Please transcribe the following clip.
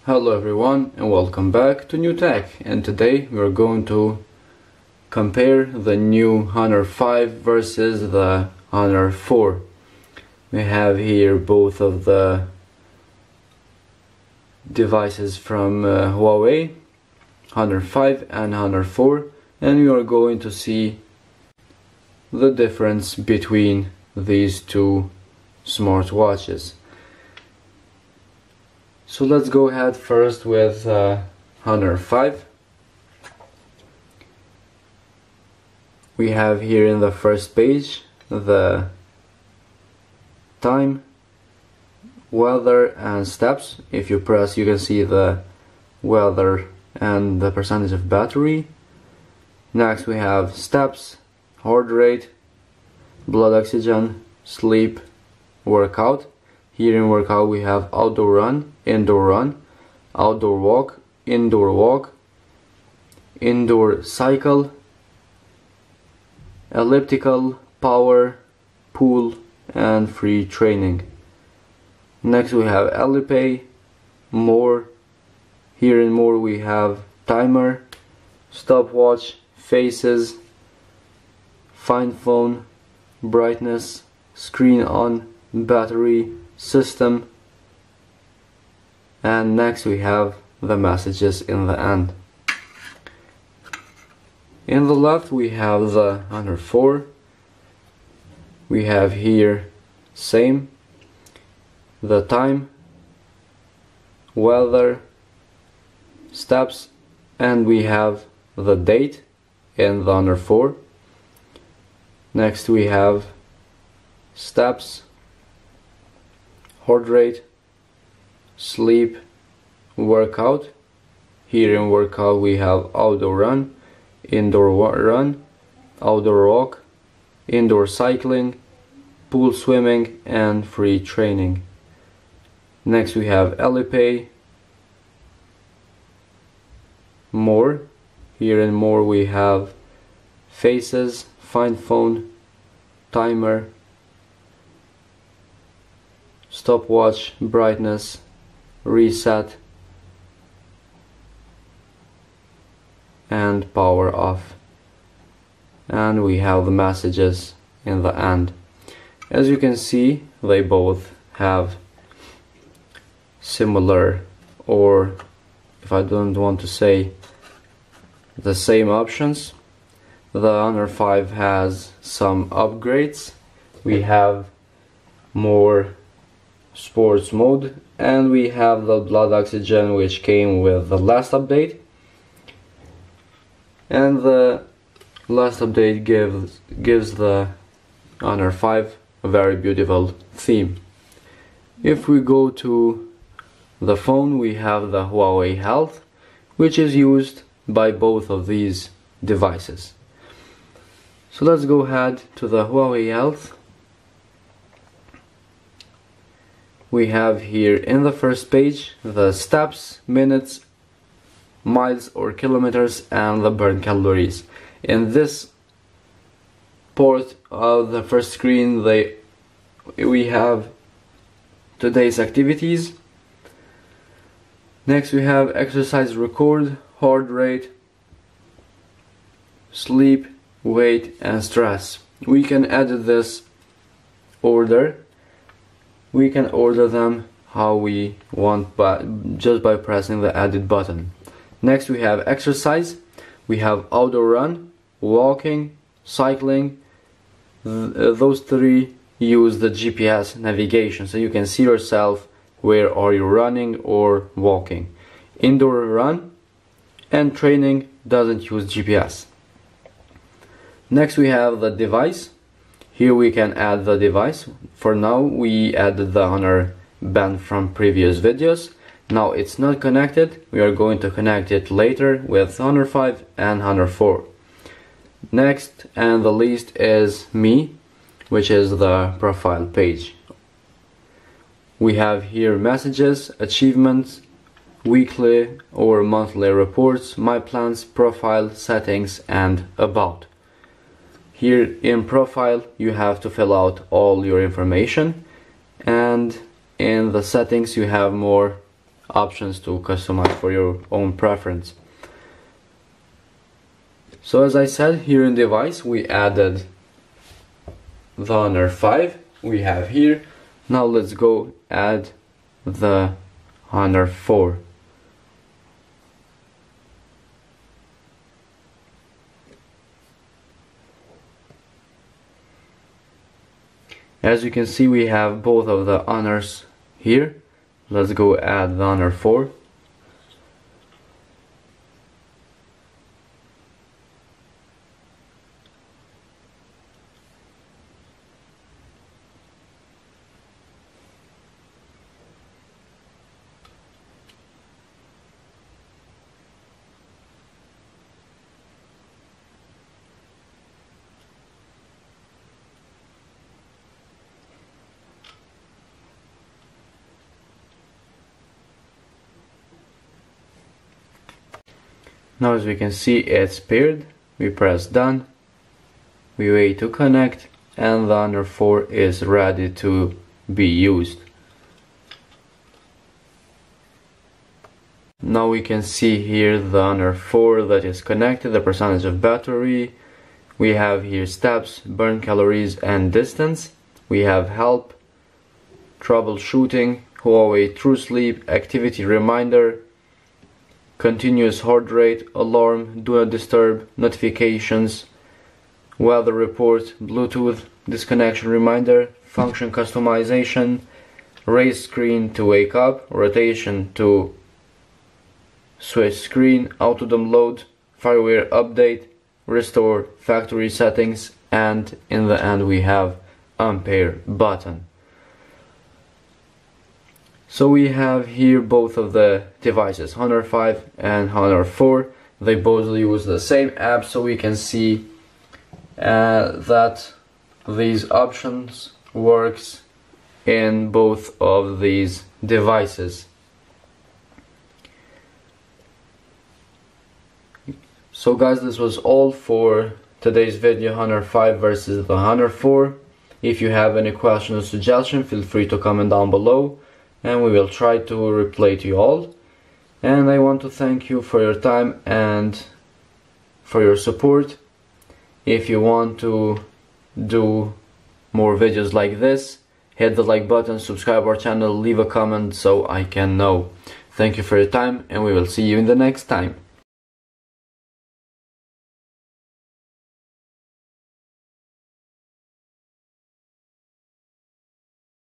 Hello everyone and welcome back to New Tech, and today we're going to compare the new Honor 5 versus the Honor 4. We have here both of the devices from Huawei, Honor 5 and Honor 4, and we are going to see the difference between these two smartwatches. So let's go ahead first with Honor 5. We have here in the first page the time, weather and steps. If you press, you can see the weather and the percentage of battery. Next we have steps, heart rate, blood oxygen, sleep, workout. Here in workout we have outdoor run, outdoor walk, indoor cycle, elliptical, power, pool and free training. Next we have Alipay, more. Here in more we have timer, stopwatch, faces, find phone, brightness, screen on, battery, system, and next we have the messages in the end. In the left we have the Honor 4. We have here same, the time, weather, steps, and we have the date in the Honor 4. Next we have steps, heart rate, sleep, workout. Here in workout we have outdoor run, indoor run, outdoor walk, indoor cycling, pool swimming and free training. Next we have Alipay, more. Here in more we have faces, find phone, timer, stopwatch, brightness, reset and power off, and we have the messages in the end. As you can see, they both have similar, or if I don't want to say the same options. The Honor 5 has some upgrades. We have more sports mode, and we have the blood oxygen which came with the last update, and the last update gives the Honor 5 a very beautiful theme. If we go to the phone, we have the Huawei Health, which is used by both of these devices. So let's go ahead to the Huawei Health. We have here in the first page the steps, minutes, miles or kilometers and the burn calories. In this part of the first screen we have today's activities. Next we have exercise record, heart rate, sleep, weight and stress. We can edit this order. We can order them how we want, but just by pressing the edit button. Next we have exercise. We have outdoor run, walking, cycling. Those three use the GPS navigation, so you can see yourself where are you running or walking. Indoor run and training doesn't use GPS. Next we have the device. Here we can add the device. For now we added the Honor Band from previous videos. Now it's not connected. We are going to connect it later with Honor 5 and Honor 4. Next and the least is me, which is the profile page. We have here messages, achievements, weekly or monthly reports, my plans, profile, settings and about. Here in profile you have to fill out all your information, and in the settings you have more options to customize for your own preference. So as I said, here in device we added the Honor 5 we have here. Now let's go add the Honor 4. As you can see, we have both of the Honors here. Let's go add the Honor 4. Now as we can see, it's paired. We press done, we wait to connect, and the Honor 4 is ready to be used. Now we can see here the Honor 4 that is connected, the percentage of battery. We have here steps, burn calories and distance. We have help, troubleshooting, Huawei True Sleep, activity reminder, continuous heart rate, alarm, do not disturb, notifications, weather report, Bluetooth, disconnection reminder, function customization, raise screen to wake up, rotation to switch screen, auto download, firmware update, restore factory settings, and in the end we have unpair button. So we have here both of the devices, Honor 5 and Honor 4. They both use the same app, so we can see that these options works in both of these devices. So guys, this was all for today's video, Honor 5 versus the Honor 4. If you have any questions or suggestions, feel free to comment down below, and we will try to reply to you all. And I want to thank you for your time and for your support. If you want to do more videos like this, hit the like button, subscribe our channel, leave a comment so I can know. Thank you for your time, and we will see you in the next time.